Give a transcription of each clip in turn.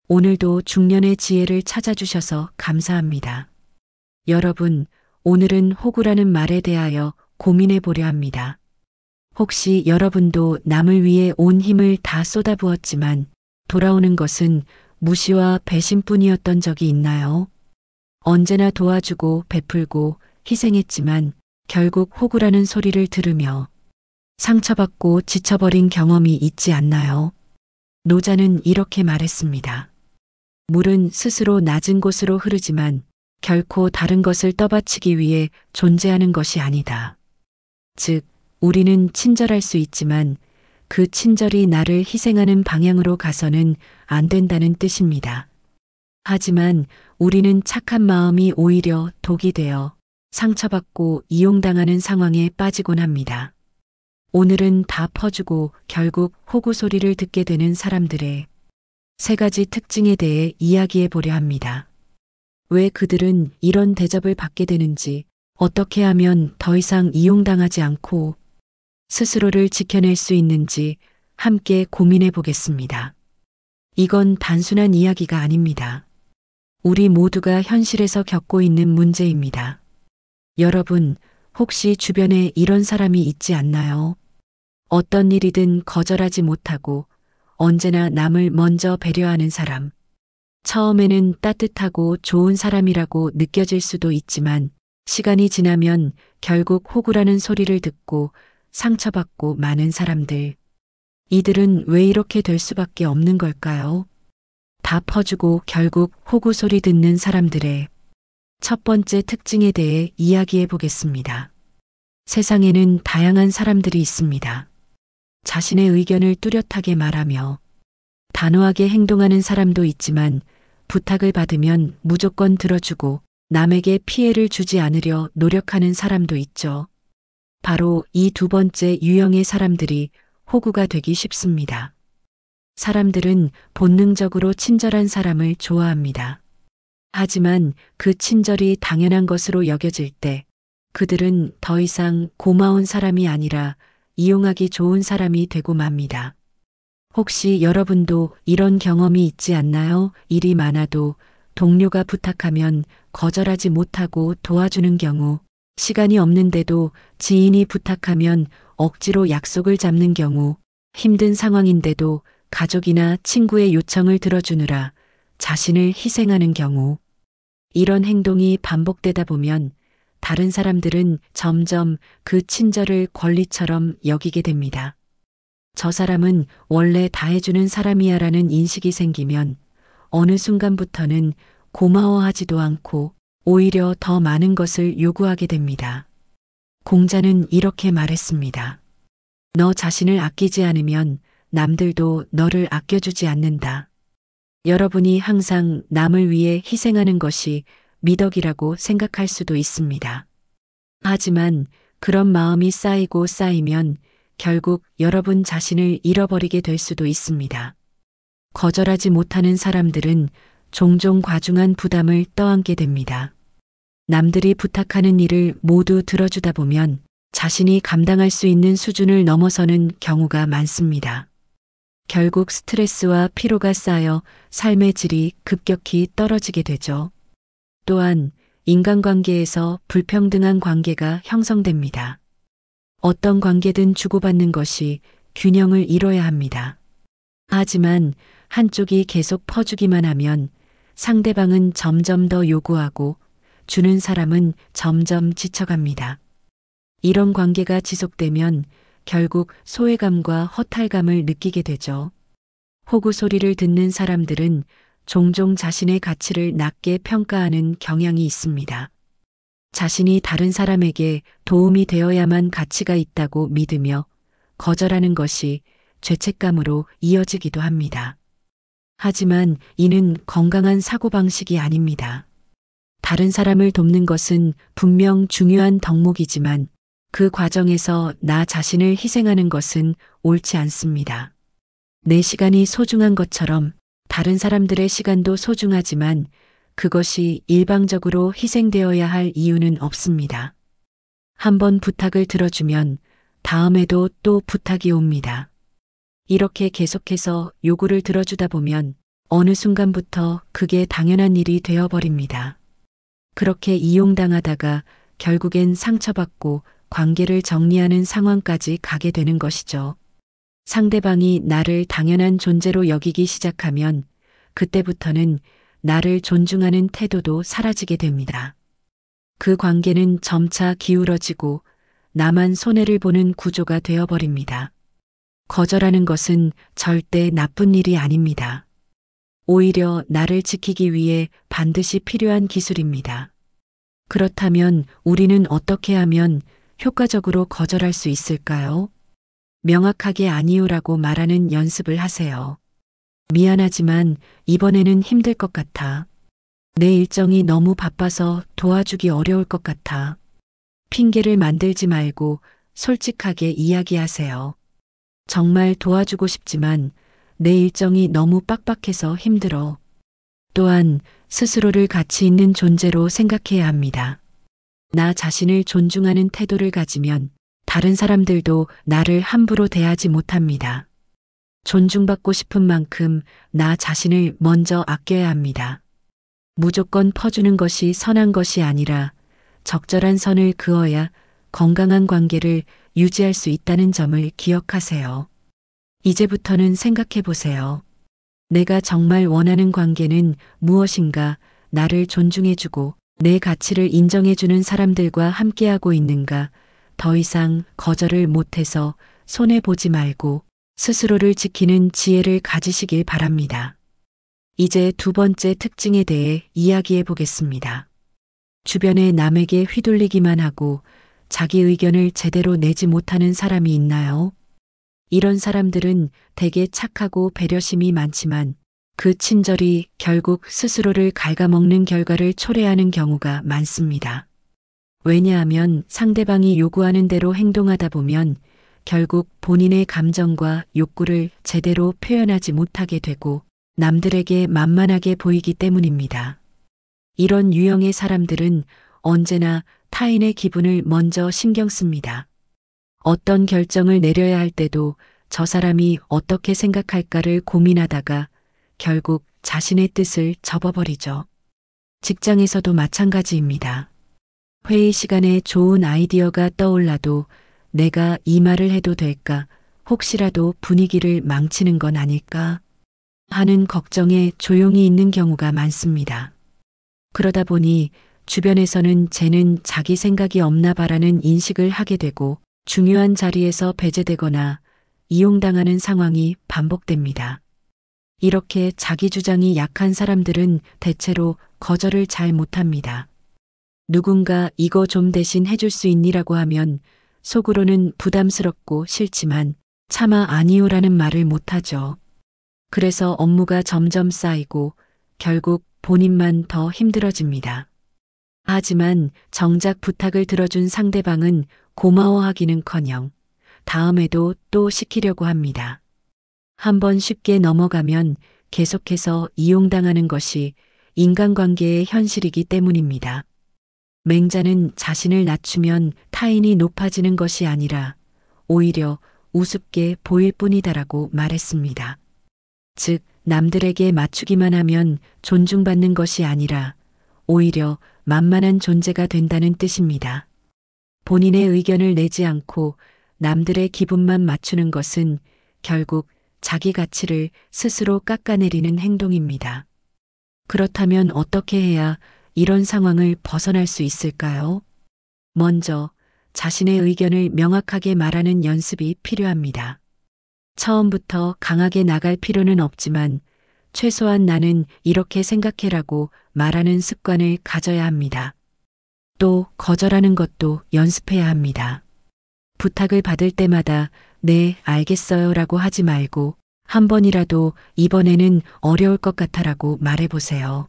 오늘도 중년의 지혜를 찾아주셔서 감사합니다. 여러분, 오늘은 호구라는 말에 대하여 고민해 보려 합니다. 혹시 여러분도 남을 위해 온 힘을 다 쏟아부었지만 돌아오는 것은 무시와 배신뿐이었던 적이 있나요? 언제나 도와주고 베풀고 희생했지만 결국 호구라는 소리를 들으며 상처받고 지쳐버린 경험이 있지 않나요? 노자는 이렇게 말했습니다. 물은 스스로 낮은 곳으로 흐르지만 결코 다른 것을 떠받치기 위해 존재하는 것이 아니다. 즉, 우리는 친절할 수 있지만 그 친절이 나를 희생하는 방향으로 가서는 안 된다는 뜻입니다. 하지만 우리는 착한 마음이 오히려 독이 되어 상처받고 이용당하는 상황에 빠지곤 합니다. 오늘은 다 퍼주고 결국 호구 소리를 듣게 되는 사람들의 세 가지 특징에 대해 이야기해 보려 합니다. 왜 그들은 이런 대접을 받게 되는지, 어떻게 하면 더 이상 이용당하지 않고 스스로를 지켜낼 수 있는지 함께 고민해 보겠습니다. 이건 단순한 이야기가 아닙니다. 우리 모두가 현실에서 겪고 있는 문제입니다. 여러분, 혹시 주변에 이런 사람이 있지 않나요? 어떤 일이든 거절하지 못하고 언제나 남을 먼저 배려하는 사람. 처음에는 따뜻하고 좋은 사람이라고 느껴질 수도 있지만 시간이 지나면 결국 호구라는 소리를 듣고 상처받고 많은 사람들. 이들은 왜 이렇게 될 수밖에 없는 걸까요? 다 퍼주고 결국 호구 소리 듣는 사람들의 첫 번째 특징에 대해 이야기해 보겠습니다. 세상에는 다양한 사람들이 있습니다. 자신의 의견을 뚜렷하게 말하며 단호하게 행동하는 사람도 있지만 부탁을 받으면 무조건 들어주고 남에게 피해를 주지 않으려 노력하는 사람도 있죠. 바로 이 두 번째 유형의 사람들이 호구가 되기 쉽습니다. 사람들은 본능적으로 친절한 사람을 좋아합니다. 하지만 그 친절이 당연한 것으로 여겨질 때 그들은 더 이상 고마운 사람이 아니라 이용하기 좋은 사람이 되고 맙니다. 혹시 여러분도 이런 경험이 있지 않나요? 일이 많아도 동료가 부탁하면 거절하지 못하고 도와주는 경우, 시간이 없는데도 지인이 부탁하면 억지로 약속을 잡는 경우, 힘든 상황인데도 가족이나 친구의 요청을 들어주느라 자신을 희생하는 경우, 이런 행동이 반복되다 보면 다른 사람들은 점점 그 친절을 권리처럼 여기게 됩니다. 저 사람은 원래 다 해주는 사람이야 라는 인식이 생기면 어느 순간부터는 고마워하지도 않고 오히려 더 많은 것을 요구하게 됩니다. 공자는 이렇게 말했습니다. 너 자신을 아끼지 않으면 남들도 너를 아껴주지 않는다. 여러분이 항상 남을 위해 희생하는 것이 미덕이라고 생각할 수도 있습니다. 하지만 그런 마음이 쌓이고 쌓이면 결국 여러분 자신을 잃어버리게 될 수도 있습니다. 거절하지 못하는 사람들은 종종 과중한 부담을 떠안게 됩니다. 남들이 부탁하는 일을 모두 들어주다 보면 자신이 감당할 수 있는 수준을 넘어서는 경우가 많습니다. 결국 스트레스와 피로가 쌓여 삶의 질이 급격히 떨어지게 되죠. 또한 인간관계에서 불평등한 관계가 형성됩니다. 어떤 관계든 주고받는 것이 균형을 이뤄야 합니다. 하지만 한쪽이 계속 퍼주기만 하면 상대방은 점점 더 요구하고 주는 사람은 점점 지쳐갑니다. 이런 관계가 지속되면 결국 소외감과 허탈감을 느끼게 되죠. 호구 소리를 듣는 사람들은 종종 자신의 가치를 낮게 평가하는 경향이 있습니다. 자신이 다른 사람에게 도움이 되어야만 가치가 있다고 믿으며 거절하는 것이 죄책감으로 이어지기도 합니다. 하지만 이는 건강한 사고방식이 아닙니다. 다른 사람을 돕는 것은 분명 중요한 덕목이지만 그 과정에서 나 자신을 희생하는 것은 옳지 않습니다. 내 시간이 소중한 것처럼 다른 사람들의 시간도 소중하지만 그것이 일방적으로 희생되어야 할 이유는 없습니다. 한번 부탁을 들어주면 다음에도 또 부탁이 옵니다. 이렇게 계속해서 요구를 들어주다 보면 어느 순간부터 그게 당연한 일이 되어버립니다. 그렇게 이용당하다가 결국엔 상처받고 관계를 정리하는 상황까지 가게 되는 것이죠. 상대방이 나를 당연한 존재로 여기기 시작하면 그때부터는 나를 존중하는 태도도 사라지게 됩니다. 그 관계는 점차 기울어지고 나만 손해를 보는 구조가 되어버립니다. 거절하는 것은 절대 나쁜 일이 아닙니다. 오히려 나를 지키기 위해 반드시 필요한 기술입니다. 그렇다면 우리는 어떻게 하면 효과적으로 거절할 수 있을까요? 명확하게 아니요라고 말하는 연습을 하세요. 미안하지만 이번에는 힘들 것 같아. 내 일정이 너무 바빠서 도와주기 어려울 것 같아. 핑계를 만들지 말고 솔직하게 이야기하세요. 정말 도와주고 싶지만 내 일정이 너무 빡빡해서 힘들어. 또한 스스로를 가치 있는 존재로 생각해야 합니다. 나 자신을 존중하는 태도를 가지면 다른 사람들도 나를 함부로 대하지 못합니다. 존중받고 싶은 만큼 나 자신을 먼저 아껴야 합니다. 무조건 퍼주는 것이 선한 것이 아니라 적절한 선을 그어야 건강한 관계를 유지할 수 있다는 점을 기억하세요. 이제부터는 생각해 보세요. 내가 정말 원하는 관계는 무엇인가, 나를 존중해주고 내 가치를 인정해주는 사람들과 함께하고 있는가, 더 이상 거절을 못해서 손해보지 말고 스스로를 지키는 지혜를 가지시길 바랍니다. 이제 두 번째 특징에 대해 이야기해 보겠습니다. 주변에 남에게 휘둘리기만 하고 자기 의견을 제대로 내지 못하는 사람이 있나요? 이런 사람들은 되게 착하고 배려심이 많지만 그 친절이 결국 스스로를 갉아먹는 결과를 초래하는 경우가 많습니다. 왜냐하면 상대방이 요구하는 대로 행동하다 보면 결국 본인의 감정과 욕구를 제대로 표현하지 못하게 되고 남들에게 만만하게 보이기 때문입니다. 이런 유형의 사람들은 언제나 타인의 기분을 먼저 신경 씁니다. 어떤 결정을 내려야 할 때도 저 사람이 어떻게 생각할까를 고민하다가 결국 자신의 뜻을 접어버리죠. 직장에서도 마찬가지입니다. 회의 시간에 좋은 아이디어가 떠올라도 내가 이 말을 해도 될까, 혹시라도 분위기를 망치는 건 아닐까 하는 걱정에 조용히 있는 경우가 많습니다. 그러다 보니 주변에서는 쟤는 자기 생각이 없나 봐라는 인식을 하게 되고 중요한 자리에서 배제되거나 이용당하는 상황이 반복됩니다. 이렇게 자기 주장이 약한 사람들은 대체로 거절을 잘 못합니다. 누군가 이거 좀 대신 해줄 수 있니라고 하면 속으로는 부담스럽고 싫지만 차마 아니요라는 말을 못하죠. 그래서 업무가 점점 쌓이고 결국 본인만 더 힘들어집니다. 하지만 정작 부탁을 들어준 상대방은 고마워하기는커녕 다음에도 또 시키려고 합니다. 한번 쉽게 넘어가면 계속해서 이용당하는 것이 인간관계의 현실이기 때문입니다. 맹자는 자신을 낮추면 타인이 높아지는 것이 아니라 오히려 우습게 보일 뿐이다라고 말했습니다. 즉, 남들에게 맞추기만 하면 존중받는 것이 아니라 오히려 만만한 존재가 된다는 뜻입니다. 본인의 의견을 내지 않고 남들의 기분만 맞추는 것은 결국 자기 가치를 스스로 깎아내리는 행동입니다. 그렇다면 어떻게 해야 이런 상황을 벗어날 수 있을까요? 먼저 자신의 의견을 명확하게 말하는 연습이 필요합니다. 처음부터 강하게 나갈 필요는 없지만 최소한 나는 이렇게 생각해라고 말하는 습관을 가져야 합니다. 또 거절하는 것도 연습해야 합니다. 부탁을 받을 때마다 네, 알겠어요 라고 하지 말고 한 번이라도 이번에는 어려울 것 같아라고 말해보세요.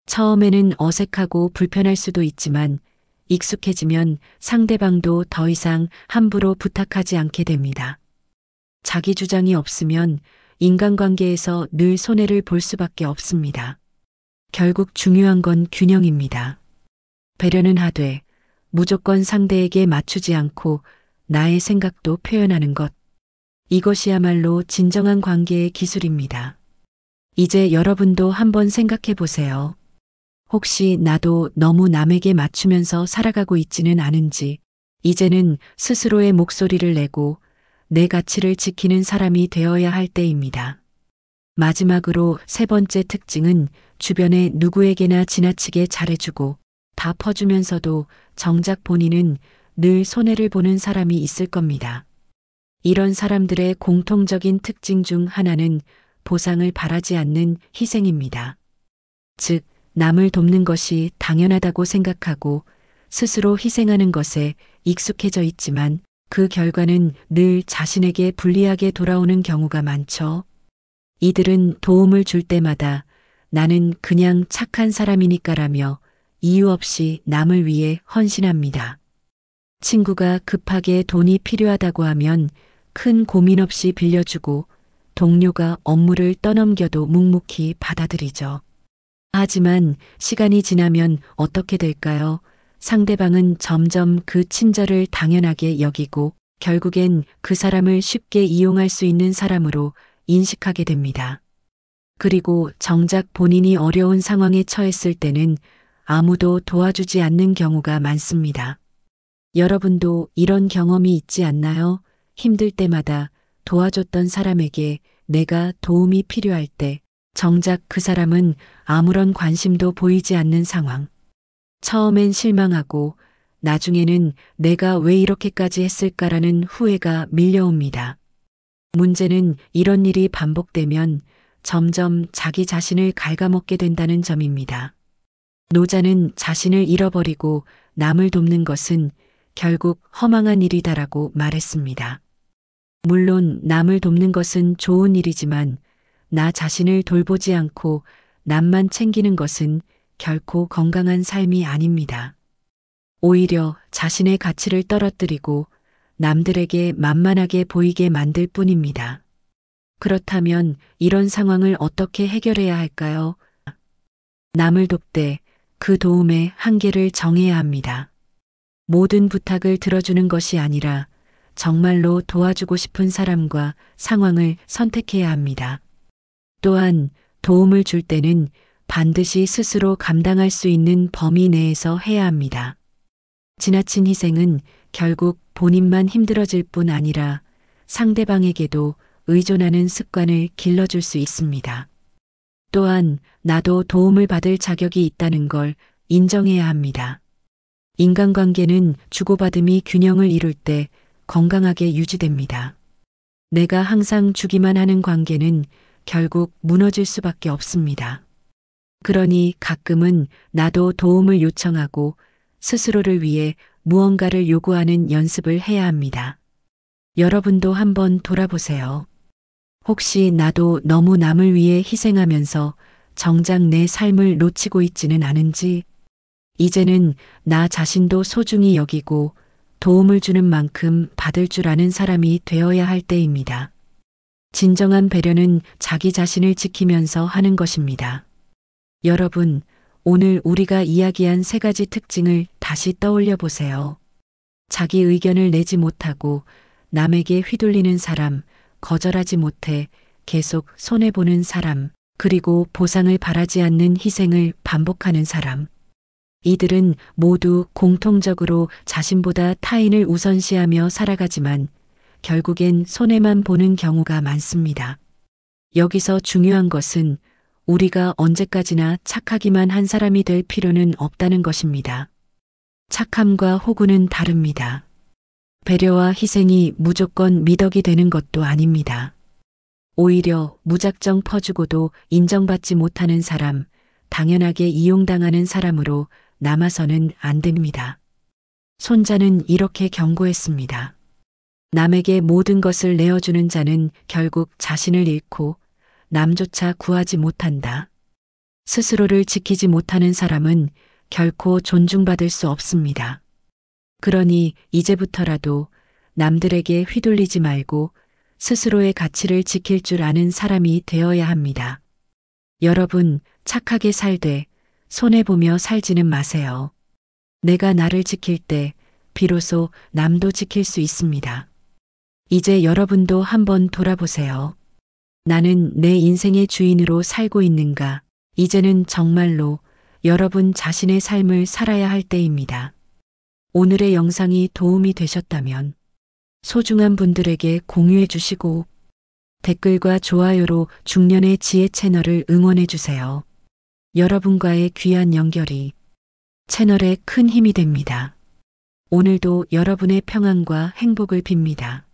처음에는 어색하고 불편할 수도 있지만 익숙해지면 상대방도 더 이상 함부로 부탁하지 않게 됩니다. 자기 주장이 없으면 인간관계에서 늘 손해를 볼 수밖에 없습니다. 결국 중요한 건 균형입니다. 배려는 하되 무조건 상대에게 맞추지 않고 나의 생각도 표현하는 것. 이것이야말로 진정한 관계의 기술입니다. 이제 여러분도 한번 생각해 보세요. 혹시 나도 너무 남에게 맞추면서 살아가고 있지는 않은지, 이제는 스스로의 목소리를 내고 내 가치를 지키는 사람이 되어야 할 때입니다. 마지막으로 세 번째 특징은 주변에 누구에게나 지나치게 잘해주고 다 퍼주면서도 정작 본인은 늘 손해를 보는 사람이 있을 겁니다. 이런 사람들의 공통적인 특징 중 하나는 보상을 바라지 않는 희생입니다. 즉, 남을 돕는 것이 당연하다고 생각하고 스스로 희생하는 것에 익숙해져 있지만 그 결과는 늘 자신에게 불리하게 돌아오는 경우가 많죠. 이들은 도움을 줄 때마다 나는 그냥 착한 사람이니까라며 이유 없이 남을 위해 헌신합니다. 친구가 급하게 돈이 필요하다고 하면 큰 고민 없이 빌려주고 동료가 업무를 떠넘겨도 묵묵히 받아들이죠. 하지만 시간이 지나면 어떻게 될까요? 상대방은 점점 그 친절을 당연하게 여기고 결국엔 그 사람을 쉽게 이용할 수 있는 사람으로 인식하게 됩니다. 그리고 정작 본인이 어려운 상황에 처했을 때는 아무도 도와주지 않는 경우가 많습니다. 여러분도 이런 경험이 있지 않나요? 힘들 때마다 도와줬던 사람에게 내가 도움이 필요할 때 정작 그 사람은 아무런 관심도 보이지 않는 상황. 처음엔 실망하고 나중에는 내가 왜 이렇게까지 했을까라는 후회가 밀려옵니다. 문제는 이런 일이 반복되면 점점 자기 자신을 갉아먹게 된다는 점입니다. 노자는 자신을 잃어버리고 남을 돕는 것은 결국 허망한 일이다라고 말했습니다. 물론 남을 돕는 것은 좋은 일이지만 나 자신을 돌보지 않고 남만 챙기는 것은 결코 건강한 삶이 아닙니다. 오히려 자신의 가치를 떨어뜨리고 남들에게 만만하게 보이게 만들 뿐입니다. 그렇다면 이런 상황을 어떻게 해결해야 할까요? 남을 돕되 그 도움의 한계를 정해야 합니다. 모든 부탁을 들어주는 것이 아니라 정말로 도와주고 싶은 사람과 상황을 선택해야 합니다. 또한 도움을 줄 때는 반드시 스스로 감당할 수 있는 범위 내에서 해야 합니다. 지나친 희생은 결국 본인만 힘들어질 뿐 아니라 상대방에게도 의존하는 습관을 길러줄 수 있습니다. 또한 나도 도움을 받을 자격이 있다는 걸 인정해야 합니다. 인간관계는 주고받음이 균형을 이룰 때 건강하게 유지됩니다. 내가 항상 주기만 하는 관계는 결국 무너질 수밖에 없습니다. 그러니 가끔은 나도 도움을 요청하고 스스로를 위해 무언가를 요구하는 연습을 해야 합니다. 여러분도 한번 돌아보세요. 혹시 나도 너무 남을 위해 희생하면서 정작 내 삶을 놓치고 있지는 않은지, 이제는 나 자신도 소중히 여기고 도움을 주는 만큼 받을 줄 아는 사람이 되어야 할 때입니다. 진정한 배려는 자기 자신을 지키면서 하는 것입니다. 여러분, 오늘 우리가 이야기한 세 가지 특징을 다시 떠올려 보세요. 자기 의견을 내지 못하고 남에게 휘둘리는 사람, 거절하지 못해 계속 손해보는 사람, 그리고 보상을 바라지 않는 희생을 반복하는 사람. 이들은 모두 공통적으로 자신보다 타인을 우선시하며 살아가지만 결국엔 손해만 보는 경우가 많습니다. 여기서 중요한 것은 우리가 언제까지나 착하기만 한 사람이 될 필요는 없다는 것입니다. 착함과 호구는 다릅니다. 배려와 희생이 무조건 미덕이 되는 것도 아닙니다. 오히려 무작정 퍼주고도 인정받지 못하는 사람, 당연하게 이용당하는 사람으로 남아서는 안 됩니다. 손자는 이렇게 경고했습니다. 남에게 모든 것을 내어주는 자는 결국 자신을 잃고 남조차 구하지 못한다. 스스로를 지키지 못하는 사람은 결코 존중받을 수 없습니다. 그러니 이제부터라도 남들에게 휘둘리지 말고 스스로의 가치를 지킬 줄 아는 사람이 되어야 합니다. 여러분, 착하게 살되 손해보며 살지는 마세요. 내가 나를 지킬 때 비로소 남도 지킬 수 있습니다. 이제 여러분도 한번 돌아보세요. 나는 내 인생의 주인으로 살고 있는가? 이제는 정말로 여러분 자신의 삶을 살아야 할 때입니다. 오늘의 영상이 도움이 되셨다면 소중한 분들에게 공유해 주시고 댓글과 좋아요로 중년의 지혜 채널을 응원해 주세요. 여러분과의 귀한 연결이 채널에 큰 힘이 됩니다. 오늘도 여러분의 평안과 행복을 빕니다.